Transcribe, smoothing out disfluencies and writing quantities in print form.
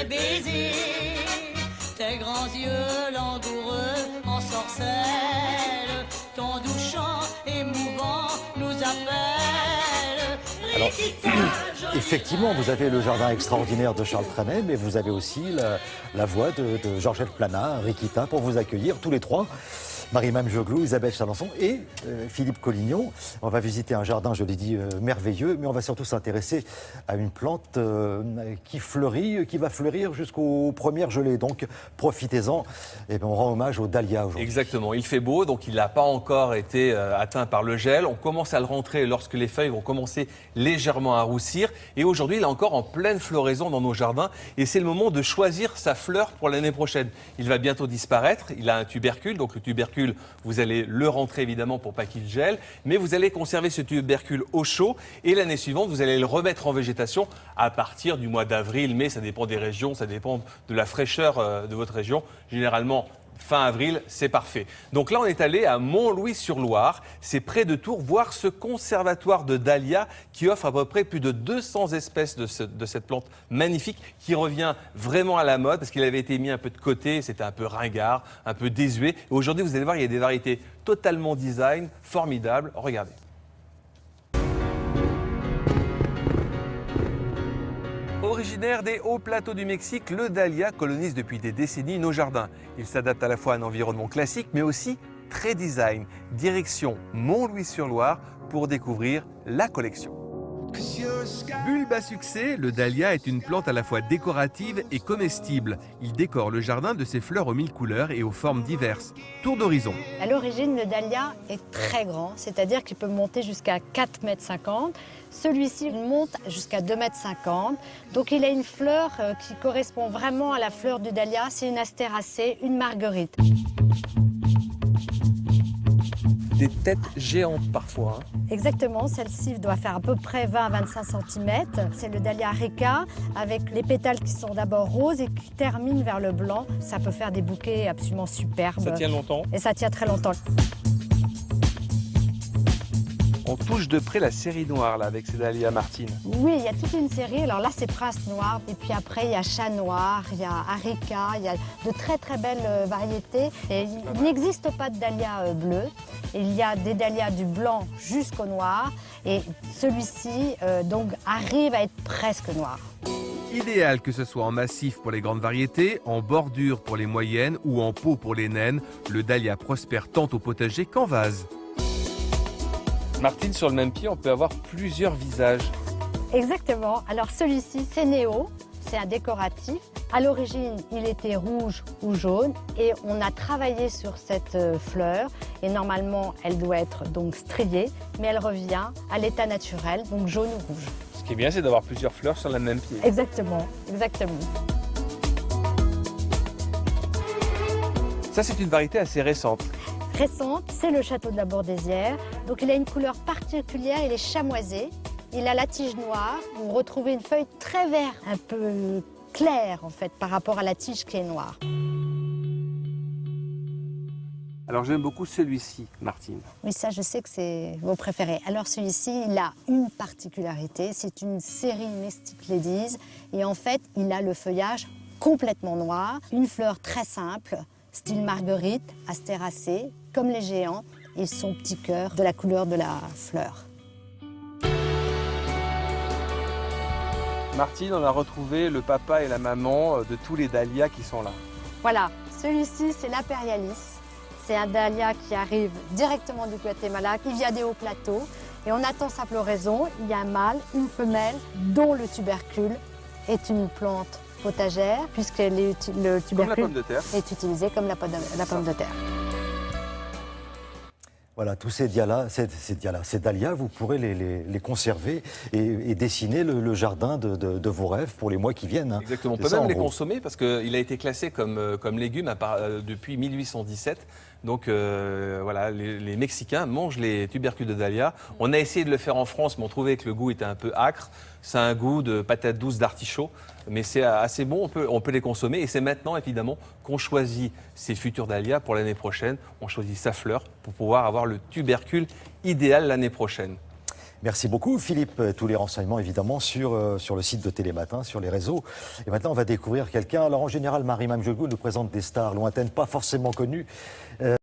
tes baisers, tes grands yeux langoureux en sorcelle, ton doux chant émouvant nous appelle. Alors, effectivement, vous avez le jardin extraordinaire de Charles Trenet, mais vous avez aussi la voix de Georgette Plana, Rikita, pour vous accueillir tous les trois. Marie-Mame Joglou, Isabelle Chalençon et Philippe Collignon. On va visiter un jardin, je l'ai dit, merveilleux, mais on va surtout s'intéresser à une plante qui fleurit, qui va fleurir jusqu'aux premières gelées. Donc profitez-en. Et on rend hommage au dahlia aujourd'hui. Exactement, il fait beau, donc il n'a pas encore été atteint par le gel. On commence à le rentrer lorsque les feuilles vont commencer légèrement à roussir. Et aujourd'hui, il est encore en pleine floraison dans nos jardins. Et c'est le moment de choisir sa fleur pour l'année prochaine. Il va bientôt disparaître. Il a un tubercule, donc le tubercule, vous allez le rentrer évidemment pour pas qu'il gèle, mais vous allez conserver ce tubercule au chaud et l'année suivante, vous allez le remettre en végétation à partir du mois d'avril, mai, ça dépend des régions, ça dépend de la fraîcheur de votre région. Généralement, fin avril, c'est parfait. Donc là, on est allé à Montlouis-sur-Loire, c'est près de Tours, voir ce conservatoire de dahlia qui offre à peu près plus de 200 espèces de cette plante magnifique qui revient vraiment à la mode parce qu'il avait été mis un peu de côté, c'était un peu ringard, un peu désuet. Et aujourd'hui, vous allez voir, il y a des variétés totalement design, formidables. Regardez. Originaire des hauts plateaux du Mexique, le dahlia colonise depuis des décennies nos jardins. Il s'adapte à la fois à un environnement classique, mais aussi très design. Direction Montlouis-sur-Loire pour découvrir la collection. Bulbe à succès, le dahlia est une plante à la fois décorative et comestible. Il décore le jardin de ses fleurs aux 1000 couleurs et aux formes diverses. Tour d'horizon. À l'origine, le dahlia est très grand, c'est-à-dire qu'il peut monter jusqu'à 4,50 m. Celui-ci monte jusqu'à 2,50 m. Donc il a une fleur qui correspond vraiment à la fleur du dahlia. C'est une astéracée, une marguerite. Des têtes géantes parfois. Exactement, celle-ci doit faire à peu près 20 à 25 cm. C'est le dahlia Rika avec les pétales qui sont d'abord roses et qui terminent vers le blanc. Ça peut faire des bouquets absolument superbes. Ça tient longtemps. Et ça tient très longtemps. On touche de près la série noire là, avec ces dahlias, Martine. Oui, il y a toute une série. Alors là, c'est Prince Noir. Et puis après, il y a Chat Noir, il y a Arica, il y a de très très belles variétés. Et il n'existe pas de dahlia bleu. Il y a des dahlias du blanc jusqu'au noir. Et celui-ci donc arrive à être presque noir. Idéal que ce soit en massif pour les grandes variétés, en bordure pour les moyennes ou en pot pour les naines, le dahlia prospère tant au potager qu'en vase. Martine, sur le même pied, on peut avoir plusieurs visages. Exactement. Alors celui-ci, c'est Néo, c'est un décoratif. À l'origine, il était rouge ou jaune et on a travaillé sur cette fleur. Et normalement, elle doit être donc striée, mais elle revient à l'état naturel, donc jaune ou rouge. Ce qui est bien, c'est d'avoir plusieurs fleurs sur le même pied. Exactement, exactement. Ça, c'est une variété assez récente. Récente, c'est le château de la Bordésière. Donc il a une couleur particulière, il est chamoisé. Il a la tige noire. Vous retrouvez une feuille très verte, un peu claire en fait, par rapport à la tige qui est noire. Alors j'aime beaucoup celui-ci, Martine. Oui, ça je sais que c'est vos préférés. Alors celui-ci, il a une particularité, c'est une série Mystic Ladies. Et en fait, il a le feuillage complètement noir, une fleur très simple, style marguerite, astéracée, comme les géants, et son petit cœur de la couleur de la fleur. Martine, on a retrouvé le papa et la maman de tous les dahlias qui sont là. Voilà, celui-ci c'est l'Imperialis. C'est un dahlia qui arrive directement du Guatemala, qui vient des hauts plateaux. Et on attend sa floraison. Il y a un mâle, une femelle, dont le tubercule est une plante potagère, puisque le tubercule est utilisé comme la pomme de terre. Voilà, tous ces dahlias, vous pourrez les conserver et dessiner le jardin de vos rêves pour les mois qui viennent. Hein. Exactement, on peut même les consommer parce qu'il a été classé comme légume depuis 1817. Donc voilà, les Mexicains mangent les tubercules de dahlia. On a essayé de le faire en France, mais on trouvait que le goût était un peu âcre. Ça a un goût de patate douce, d'artichaut, mais c'est assez bon, on peut les consommer. Et c'est maintenant, évidemment, qu'on choisit ces futurs dahlias pour l'année prochaine. On choisit sa fleur pour pouvoir avoir le tubercule idéal l'année prochaine. Merci beaucoup Philippe. Tous les renseignements évidemment sur le site de Télématin, sur les réseaux. Et maintenant on va découvrir quelqu'un. Alors en général, Marie-Mame Jogou nous présente des stars lointaines, pas forcément connues.